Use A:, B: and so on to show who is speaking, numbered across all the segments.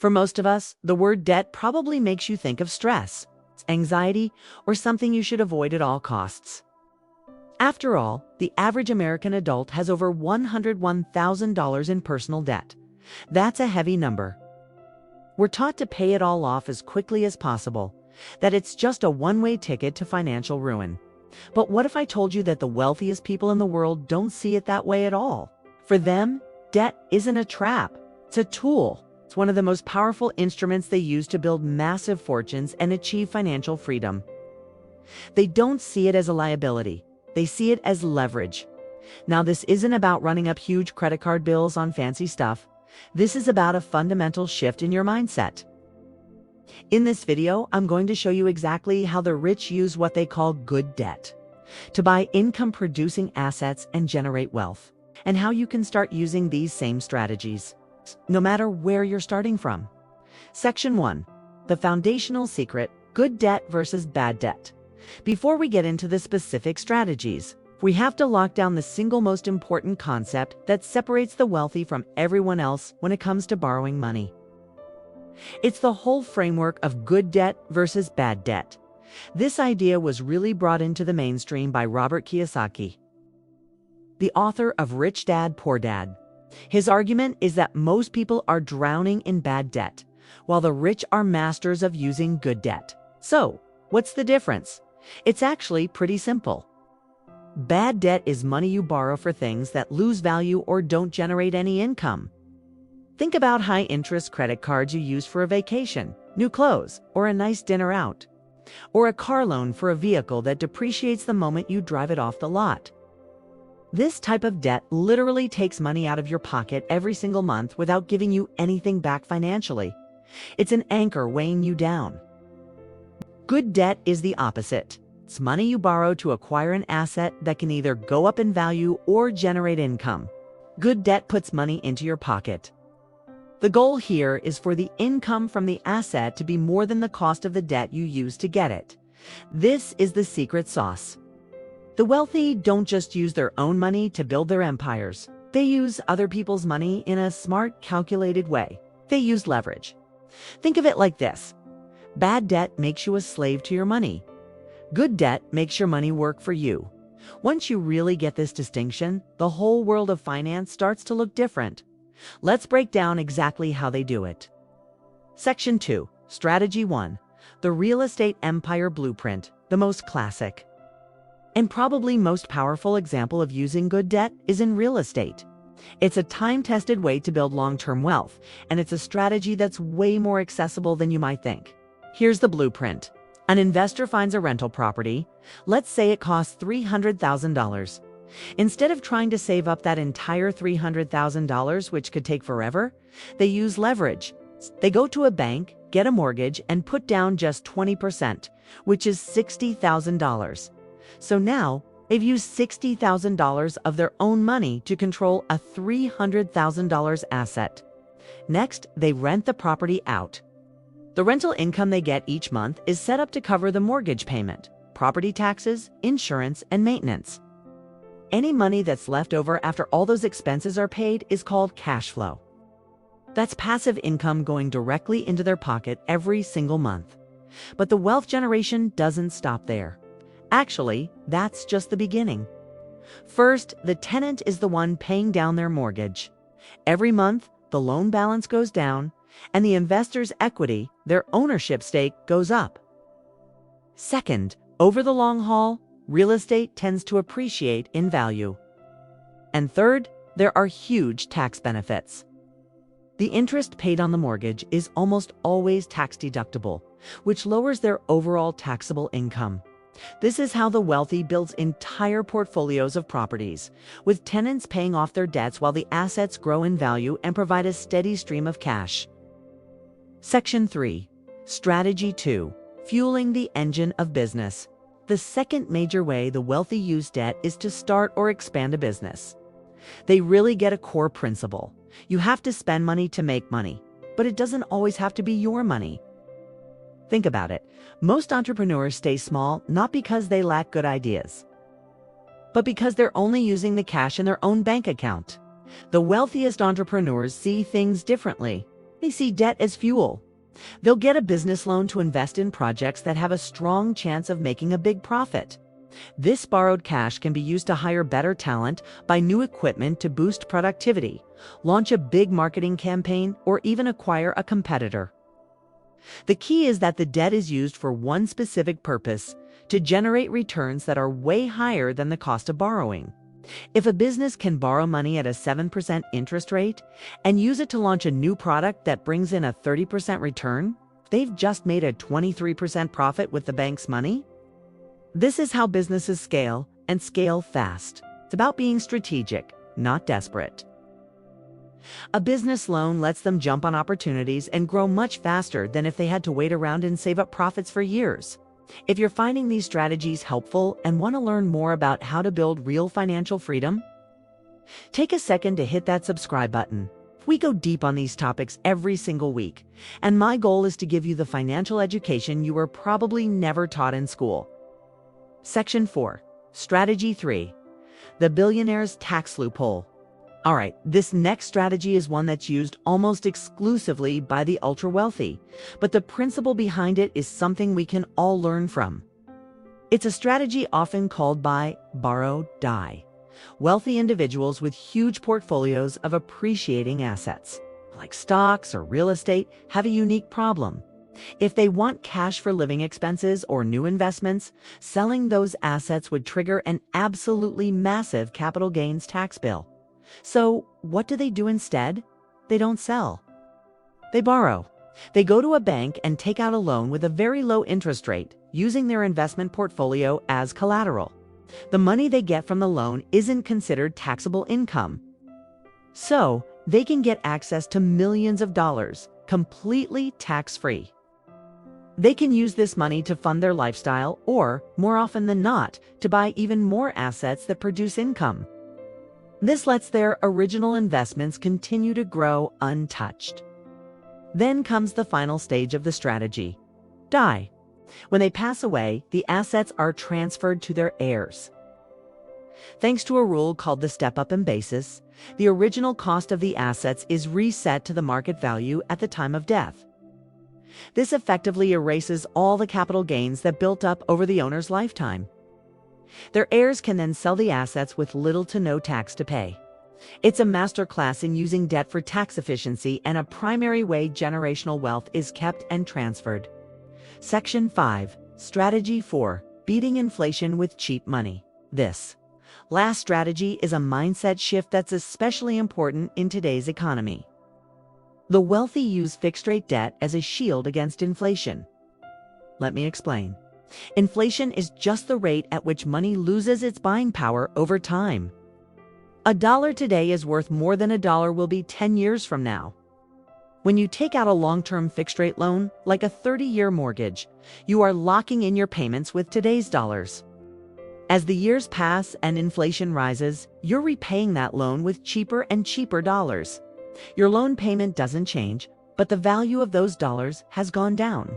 A: For most of us, the word debt probably makes you think of stress, anxiety, or something you should avoid at all costs. After all, the average American adult has over $101,000 in personal debt. That's a heavy number. We're taught to pay it all off as quickly as possible, that it's just a one-way ticket to financial ruin. But what if I told you that the wealthiest people in the world don't see it that way at all? For them, debt isn't a trap, it's a tool. It's one of the most powerful instruments they use to build massive fortunes and achieve financial freedom. They don't see it as a liability, they see it as leverage. Now, this isn't about running up huge credit card bills on fancy stuff. This is about a fundamental shift in your mindset. In this video, I'm going to show you exactly how the rich use what they call good debt to buy income-producing assets and generate wealth, and how you can start using these same strategies, no matter where you're starting from. Section 1. The foundational secret: good debt versus bad debt. Before we get into the specific strategies, we have to lock down the single most important concept that separates the wealthy from everyone else when it comes to borrowing money. It's the whole framework of good debt versus bad debt. This idea was really brought into the mainstream by Robert Kiyosaki, the author of Rich Dad, Poor Dad. His argument is that most people are drowning in bad debt, while the rich are masters of using good debt. So, what's the difference? It's actually pretty simple. Bad debt is money you borrow for things that lose value or don't generate any income. Think about high-interest credit cards you use for a vacation, new clothes, or a nice dinner out. Or a car loan for a vehicle that depreciates the moment you drive it off the lot. This type of debt literally takes money out of your pocket every single month without giving you anything back financially. It's an anchor weighing you down. Good debt is the opposite. It's money you borrow to acquire an asset that can either go up in value or generate income. Good debt puts money into your pocket. The goal here is for the income from the asset to be more than the cost of the debt you use to get it. This is the secret sauce. The wealthy don't just use their own money to build their empires. They use other people's money in a smart, calculated way. They use leverage. Think of it like this. Bad debt makes you a slave to your money. Good debt makes your money work for you. Once you really get this distinction, the whole world of finance starts to look different. Let's break down exactly how they do it. Section 2. Strategy 1. The Real Estate Empire Blueprint, the most classic and probably most powerful example of using good debt is in real estate. It's a time-tested way to build long-term wealth, and it's a strategy that's way more accessible than you might think. Here's the blueprint. An investor finds a rental property. Let's say it costs $300,000. Instead of trying to save up that entire $300,000, which could take forever, they use leverage. They go to a bank, get a mortgage, and put down just 20%, which is $60,000. So now, they've used $60,000 of their own money to control a $300,000 asset. Next, they rent the property out. The rental income they get each month is set up to cover the mortgage payment, property taxes, insurance, and maintenance. Any money that's left over after all those expenses are paid is called cash flow. That's passive income going directly into their pocket every single month. But the wealth generation doesn't stop there. Actually, that's just the beginning. First, the tenant is the one paying down their mortgage. Every month, the loan balance goes down, and the investor's equity, their ownership stake, goes up. Second, over the long haul, real estate tends to appreciate in value. And third, there are huge tax benefits. The interest paid on the mortgage is almost always tax deductible, which lowers their overall taxable income. This is how the wealthy builds entire portfolios of properties, with tenants paying off their debts while the assets grow in value and provide a steady stream of cash. Section 3. Strategy 2. Fueling the engine of business. The second major way the wealthy use debt is to start or expand a business. They really get a core principle. You have to spend money to make money, but it doesn't always have to be your money. Think about it. Most entrepreneurs stay small not because they lack good ideas, but because they're only using the cash in their own bank account. The wealthiest entrepreneurs see things differently. They see debt as fuel. They'll get a business loan to invest in projects that have a strong chance of making a big profit. This borrowed cash can be used to hire better talent, buy new equipment to boost productivity, launch a big marketing campaign, or even acquire a competitor. The key is that the debt is used for one specific purpose: to generate returns that are way higher than the cost of borrowing. If a business can borrow money at a 7% interest rate and use it to launch a new product that brings in a 30% return, they've just made a 23% profit with the bank's money. This is how businesses scale, and scale fast. It's about being strategic, not desperate. A business loan lets them jump on opportunities and grow much faster than if they had to wait around and save up profits for years. If you're finding these strategies helpful and want to learn more about how to build real financial freedom, take a second to hit that subscribe button. We go deep on these topics every single week, and my goal is to give you the financial education you were probably never taught in school. Section 4. Strategy 3. The billionaire's tax loophole. All right, this next strategy is one that's used almost exclusively by the ultra-wealthy, but the principle behind it is something we can all learn from. It's a strategy often called by borrow, die. Wealthy individuals with huge portfolios of appreciating assets, like stocks or real estate, have a unique problem. If they want cash for living expenses or new investments, selling those assets would trigger an absolutely massive capital gains tax bill. So what do they do instead? They don't sell. They borrow. They go to a bank and take out a loan with a very low interest rate, using their investment portfolio as collateral. The money they get from the loan isn't considered taxable income. So they can get access to millions of dollars, completely tax-free. They can use this money to fund their lifestyle or, more often than not, to buy even more assets that produce income. This lets their original investments continue to grow untouched. Then comes the final stage of the strategy: die. When they pass away, the assets are transferred to their heirs. Thanks to a rule called the step-up in basis, the original cost of the assets is reset to the market value at the time of death. This effectively erases all the capital gains that built up over the owner's lifetime. Their heirs can then sell the assets with little to no tax to pay. It's a masterclass in using debt for tax efficiency and a primary way generational wealth is kept and transferred. Section 5. Strategy 4. Beating inflation with cheap money. This last strategy is a mindset shift that's especially important in today's economy. The wealthy use fixed-rate debt as a shield against inflation. Let me explain. Inflation is just the rate at which money loses its buying power over time. $1 today is worth more than $1 will be 10 years from now. When you take out a long-term fixed-rate loan, like a 30-year mortgage, you are locking in your payments with today's dollars. As the years pass and inflation rises, you're repaying that loan with cheaper and cheaper dollars. Your loan payment doesn't change, but the value of those dollars has gone down.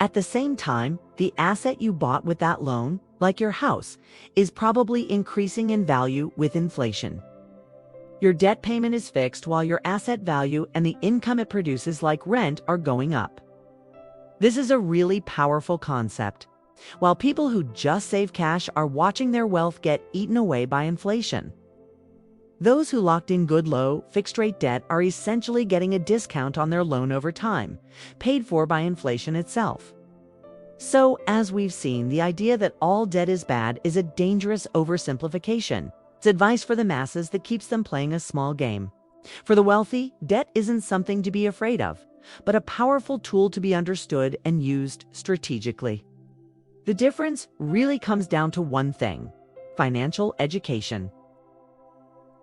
A: At the same time, the asset you bought with that loan, like your house, is probably increasing in value with inflation. Your debt payment is fixed while your asset value and the income it produces, like rent, are going up. This is a really powerful concept. While people who just save cash are watching their wealth get eaten away by inflation. Those who locked in good low, fixed-rate debt are essentially getting a discount on their loan over time, paid for by inflation itself. So, as we've seen, the idea that all debt is bad is a dangerous oversimplification. It's advice for the masses that keeps them playing a small game. For the wealthy, debt isn't something to be afraid of, but a powerful tool to be understood and used strategically. The difference really comes down to one thing: financial education.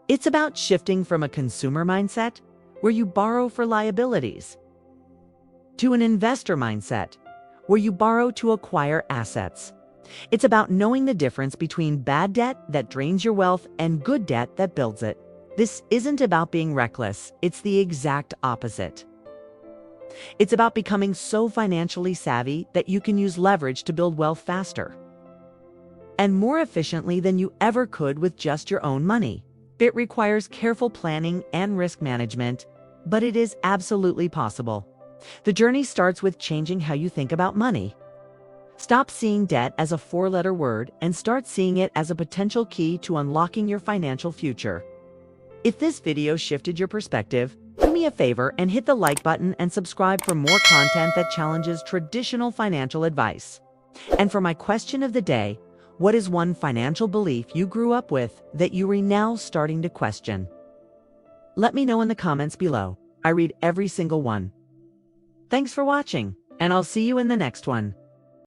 A: It's about shifting from a consumer mindset, where you borrow for liabilities, to an investor mindset, where you borrow to acquire assets. It's about knowing the difference between bad debt that drains your wealth and good debt that builds it. This isn't about being reckless, it's the exact opposite. It's about becoming so financially savvy that you can use leverage to build wealth faster and more efficiently than you ever could with just your own money. It requires careful planning and risk management, but it is absolutely possible. The journey starts with changing how you think about money. Stop seeing debt as a four-letter word and start seeing it as a potential key to unlocking your financial future. If this video shifted your perspective, do me a favor and hit the like button and subscribe for more content that challenges traditional financial advice. And for my question of the day, what is one financial belief you grew up with that you are now starting to question? Let me know in the comments below. I read every single one. Thanks for watching, and I'll see you in the next one.